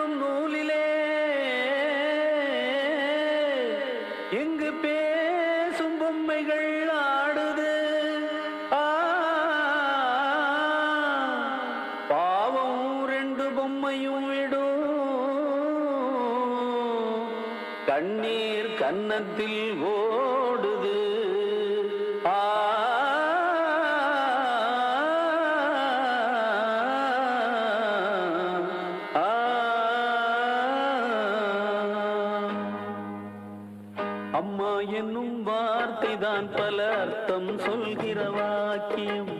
என்னும் நூலிலே இங்கு பேசும் பொம்மைகள் ஆடுது. பாவம் ரெண்டு பொம்மையும் விடும், கண்ணீர் கன்னத்தில் ஓடுது. அம்மா என்னும் வார்த்தைதான் பல அர்த்தம் சொல்கிற வாக்கியம்.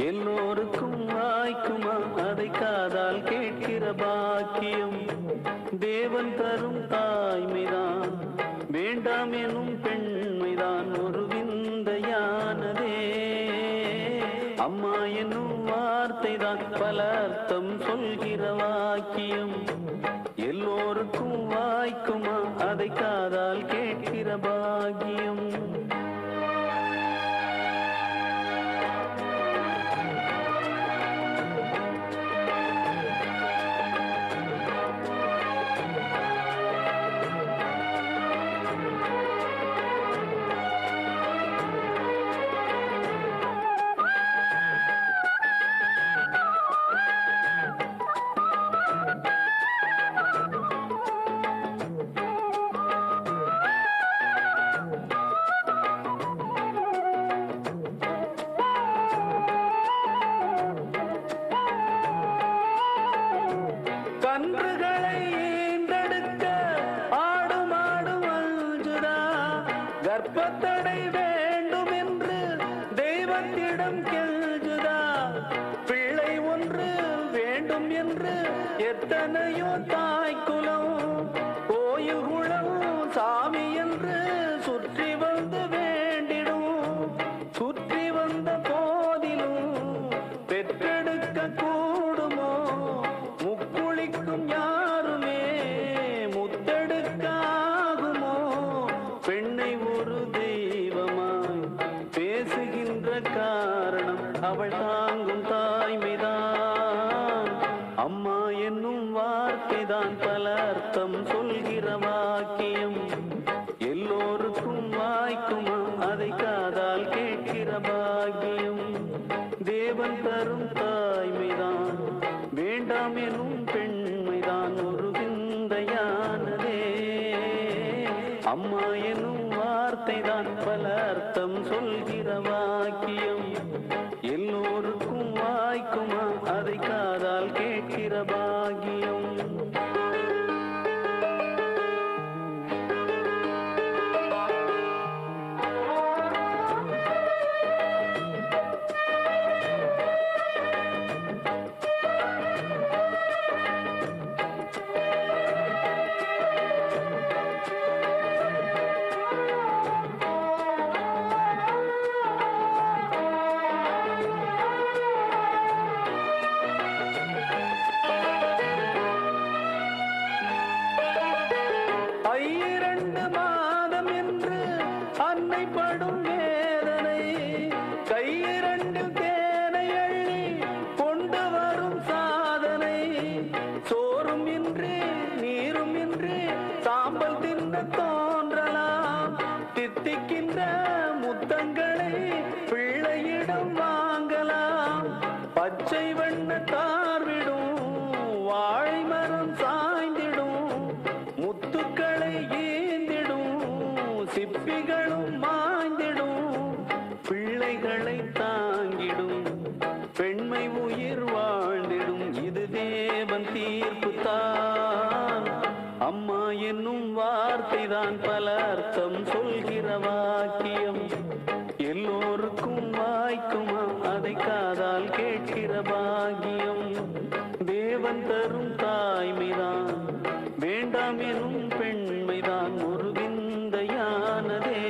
எல்லோருக்கும் வாய்க்குமா அதை காதால் கேட்கிற பாக்கியம். தேவன் தரும் தாய்மைதான், வேண்டாம் எனும் பெண்மைதான் ஒரு விந்தையானதே. அம்மா என்னும் வார்த்தைதான் பல அர்த்தம் சொல்கிற வாக்கியம். எல்லோருக்கும் வாய்க்குமா அதை காதால் கேட்கிற பாக்கியம். கன்றுகளை ஈன்றெடுக்க ஆடும் ஆடும் அஞ்சுதா. கர்ப்பத்தடை வேண்டும் என்று தெய்வத்திடம் கெஞ்சுதா. பிள்ளை ஒன்று வேண்டும் என்று எத்தனையோ தாய்க்குலம், கோயில் குளம் சாமி என்று சுற்றி வந்து வேண்டிடும். சுற்றி வந்த போதிலும் பெற்றெடுக்க கூடுமோ? முக்குளிக்கும் யாருமே முத்தெடுக்காகுமோ? பெண்ணை ஒரு தெய்வமாய் பேசுகின்ற காரணம் அவள் தாங்கும் தாய்மைதான். அம்மா என்னும் வார்த்தைதான் பல அர்த்தம் சொல்கிற வாக்கியம். எல்லோருக்கும் வாய்க்குமா அதை காதால் கேட்கிற பாக்கியம். தேவன் தரும் தாய்மைதான், வேண்டாம் எனும் பெண்மைதான் ஒரு விந்தையானதே. அம்மா எனும் வார்த்தைதான் பல அர்த்தம் சொல்கிற வாக்கியம். எல்லோருக்கும் வாய்க்குமா அதை காதால் கேட்கிற பாக்கியம். இரண்டு மாதம் என்று அன்னை படும் வேதனை, கையிரண்டில் தேனை அள்ளி கொண்டு வரும் சாதனை. சோறும் இன்றி நீரும் இன்றி சாம்பல் தின்ன தோன்றலாம். தித்திக்கின்ற முத்தங்களை பிள்ளையிடம் வாங்கலாம். பச்சை வண்ண தார்விடும் வாழை மரம் சாய்ந்திடும். முத்துக்களை ஈந்திடும் சிப்பிகளும் மாய்ந்திடும். பிள்ளைகளை தாங்கிடும் பெண்மை உயிர் வாழ்ந்திடும். இது தேவன் தீர்ப்பு தான். அம்மா என்னும் வார்த்தைதான் பல அர்த்தம் சொல்கிற வாக்கியம். எல்லோருக்கும் வாய்க்குமா அதை காதால் கேட்கிற பாக்கியம். தேவன் தரும் தாய்மைதான், வேண்டாம் எனும் பெண்மைதான் ஒரு விந்தையானதே.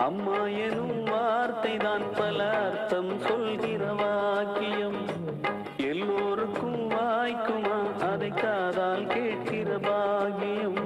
அம்மா எனும் வார்த்தைதான் பல அர்த்தம் சொல்கிற வாக்கியம். எல்லோருக்கும் வாய்க்குமா அதை காதால் கேட்கிற பாக்கியம்.